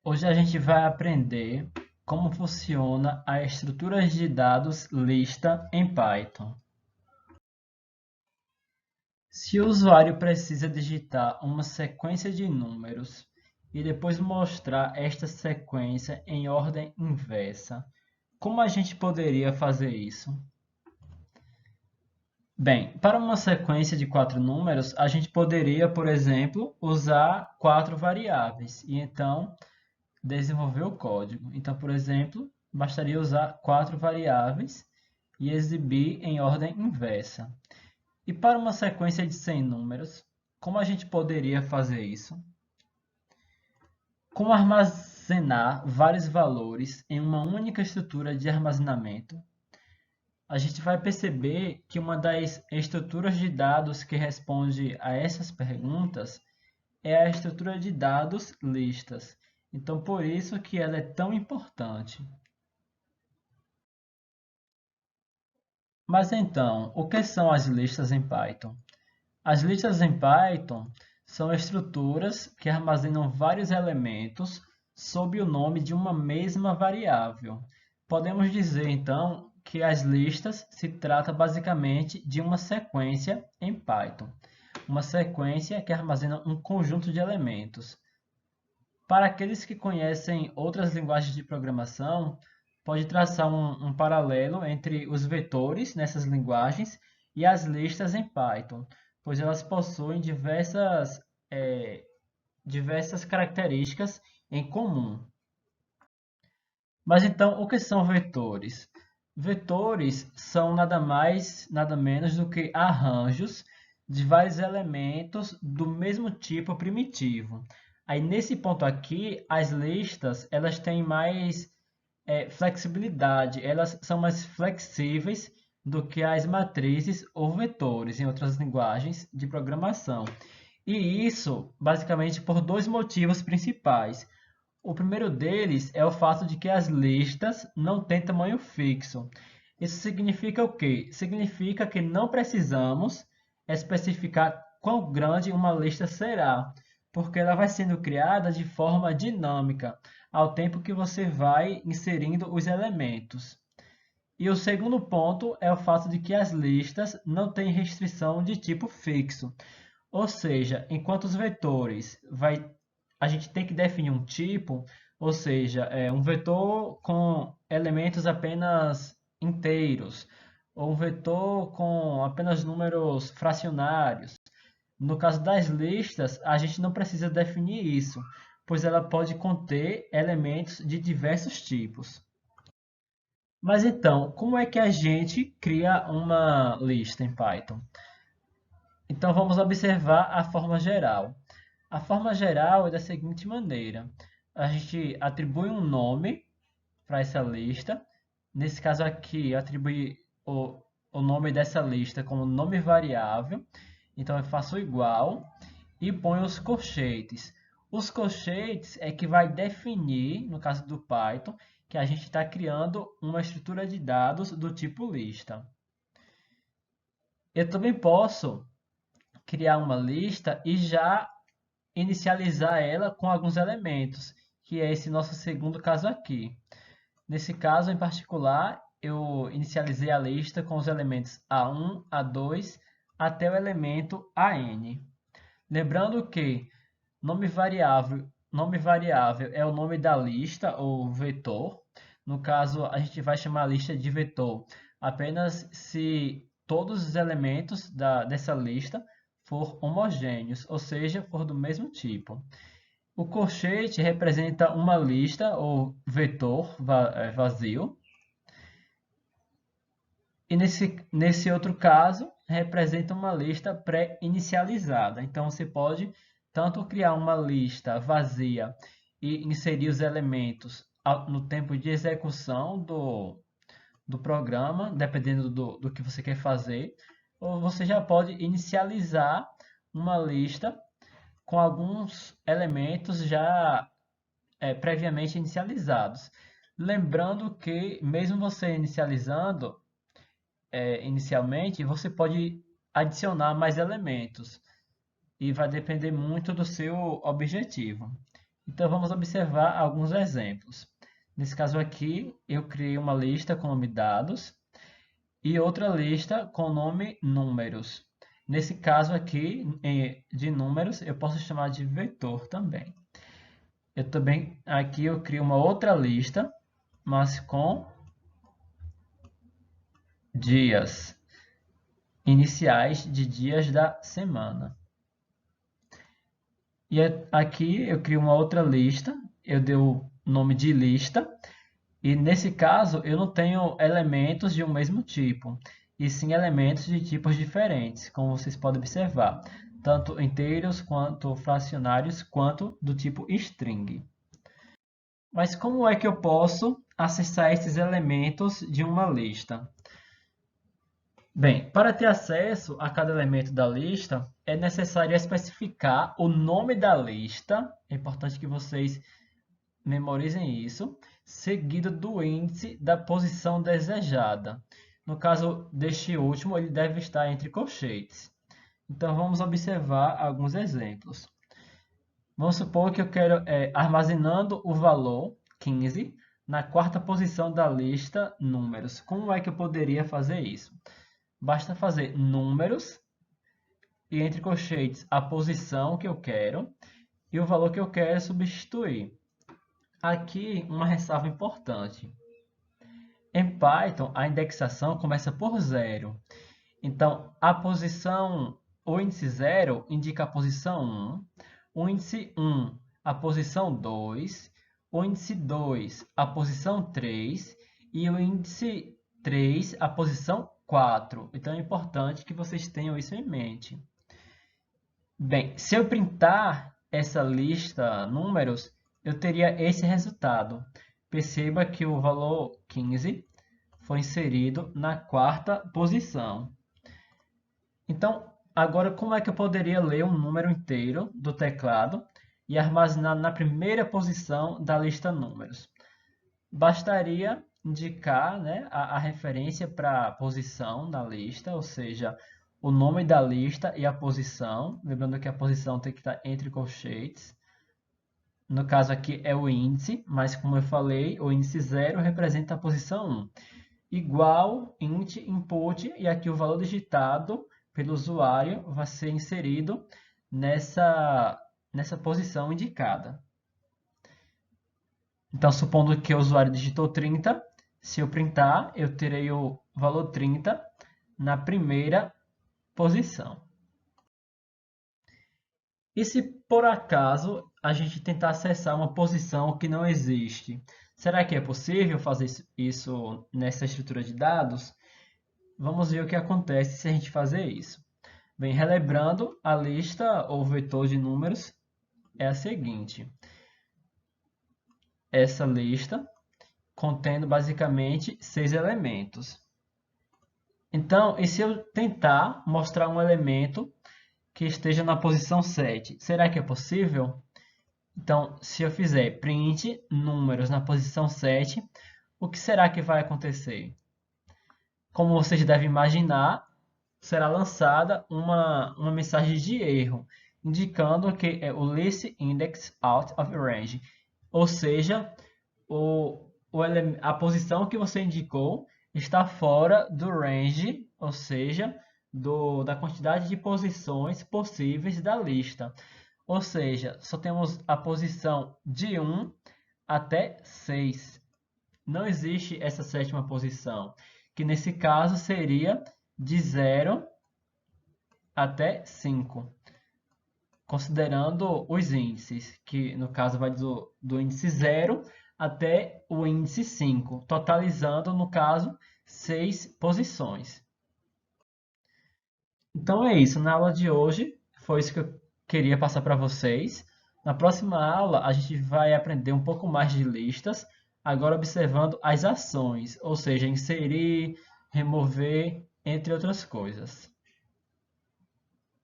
Hoje a gente vai aprender como funciona a estrutura de dados lista em Python. Se o usuário precisa digitar uma sequência de números e depois mostrar esta sequência em ordem inversa, como a gente poderia fazer isso? Bem, para uma sequência de 4 números, a gente poderia, por exemplo, usar 4 variáveis e então desenvolver o código. Então, por exemplo, bastaria usar 4 variáveis e exibir em ordem inversa. E para uma sequência de 100 números, como a gente poderia fazer isso? Como armazenar vários valores em uma única estrutura de armazenamento? A gente vai perceber que uma das estruturas de dados que responde a essas perguntas é a estrutura de dados listas. Então, por isso que ela é tão importante. Mas então, o que são as listas em Python? As listas em Python são estruturas que armazenam vários elementos sob o nome de uma mesma variável. Podemos dizer então que as listas se trata basicamente de uma sequência em Python, uma sequência que armazena um conjunto de elementos. Para aqueles que conhecem outras linguagens de programação, pode traçar um paralelo entre os vetores nessas linguagens e as listas em Python, pois elas possuem eh, diversas características em comum. Mas então, o que são vetores? Vetores são nada mais, nada menos do que arranjos de vários elementos do mesmo tipo primitivo. Aí nesse ponto aqui, as listas elas têm mais flexibilidade, elas são mais flexíveis do que as matrizes ou vetores em outras linguagens de programação. E isso basicamente por dois motivos principais. O primeiro deles é o fato de que as listas não têm tamanho fixo. Isso significa o quê? Significa que não precisamos especificar quão grande uma lista será, porque ela vai sendo criada de forma dinâmica, ao tempo que você vai inserindo os elementos. E o segundo ponto é o fato de que as listas não têm restrição de tipo fixo. Ou seja, enquanto os vetores a gente tem que definir um tipo, ou seja, um vetor com elementos apenas inteiros, ou um vetor com apenas números fracionários. No caso das listas, a gente não precisa definir isso, pois ela pode conter elementos de diversos tipos. Mas então, como é que a gente cria uma lista em Python? Então vamos observar a forma geral. A forma geral é da seguinte maneira: a gente atribui um nome para essa lista. Nesse caso aqui, eu atribuí o nome dessa lista como nome variável. Então eu faço igual e ponho os colchetes. Os colchetes é que vai definir, no caso do Python, que a gente está criando uma estrutura de dados do tipo lista. Eu também posso criar uma lista e já inicializar ela com alguns elementos, que é esse nosso segundo caso aqui. Nesse caso em particular, eu inicializei a lista com os elementos A1, A2, até o elemento AN. Lembrando que nome variável é o nome da lista ou vetor. No caso, a gente vai chamar a lista de vetor apenas se todos os elementos dessa lista for homogêneos, ou seja, for do mesmo tipo. O colchete representa uma lista ou vetor vazio, e nesse outro caso, representa uma lista pré-inicializada. Então, você pode tanto criar uma lista vazia e inserir os elementos no tempo de execução do programa, dependendo do que você quer fazer, ou você já pode inicializar uma lista com alguns elementos já previamente inicializados. Lembrando que, mesmo você inicializando inicialmente, você pode adicionar mais elementos e vai depender muito do seu objetivo. Então, vamos observar alguns exemplos. Nesse caso aqui, eu criei uma lista com o nome dados e outra lista com o nome números. Nesse caso aqui, de números, eu posso chamar de vetor também. Eu também, aqui eu crio uma outra lista, mas com dias, iniciais de dias da semana. E aqui eu crio uma outra lista, eu dei o nome de lista, e nesse caso eu não tenho elementos de um mesmo tipo, e sim elementos de tipos diferentes, como vocês podem observar, tanto inteiros quanto fracionários, quanto do tipo string. Mas como é que eu posso acessar esses elementos de uma lista? Bem, para ter acesso a cada elemento da lista, é necessário especificar o nome da lista, é importante que vocês memorizem isso, seguido do índice da posição desejada. No caso deste último, ele deve estar entre colchetes. Então, vamos observar alguns exemplos. Vamos supor que eu quero armazenando o valor 15 na quarta posição da lista números. Como é que eu poderia fazer isso? Basta fazer números e entre colchetes a posição que eu quero e o valor que eu quero substituir. Aqui uma ressalva importante. Em Python, a indexação começa por zero. Então, o índice 0 indica a posição 1, o índice 1 a posição 2, o índice 2 a posição 3 e o índice 3 a posição 4. Então, é importante que vocês tenham isso em mente. Bem, se eu printar essa lista números, eu teria esse resultado. Perceba que o valor 15 foi inserido na quarta posição. Então, agora como é que eu poderia ler um número inteiro do teclado e armazenar na primeira posição da lista números? Bastaria indicar, né, a referência para a posição na lista, ou seja, o nome da lista e a posição. Lembrando que a posição tem que estar entre colchetes. No caso aqui é o índice, mas como eu falei, o índice 0 representa a posição 1. Igual int input, e aqui o valor digitado pelo usuário vai ser inserido nessa posição indicada. Então, supondo que o usuário digitou 30, se eu printar, eu terei o valor 30 na primeira posição. E se por acaso a gente tentar acessar uma posição que não existe, será que é possível fazer isso nessa estrutura de dados? Vamos ver o que acontece se a gente fazer isso. Bem, relembrando, a lista ou vetor de números é a seguinte. Essa lista contendo basicamente 6 elementos. Então, e se eu tentar mostrar um elemento que esteja na posição 7, será que é possível? Então, se eu fizer print números na posição 7, o que será que vai acontecer? Como vocês devem imaginar, será lançada uma mensagem de erro, indicando que é o list index out of range, ou seja, a posição que você indicou está fora do range, ou seja, da quantidade de posições possíveis da lista. Ou seja, só temos a posição de 1 até 6. Não existe essa sétima posição, que nesse caso seria de 0 até 5, considerando os índices, que no caso vai do índice 0 até o índice 5, totalizando, no caso, 6 posições. Então é isso, na aula de hoje foi isso que eu queria passar para vocês. Na próxima aula a gente vai aprender um pouco mais de listas, agora observando as ações, ou seja, inserir, remover, entre outras coisas.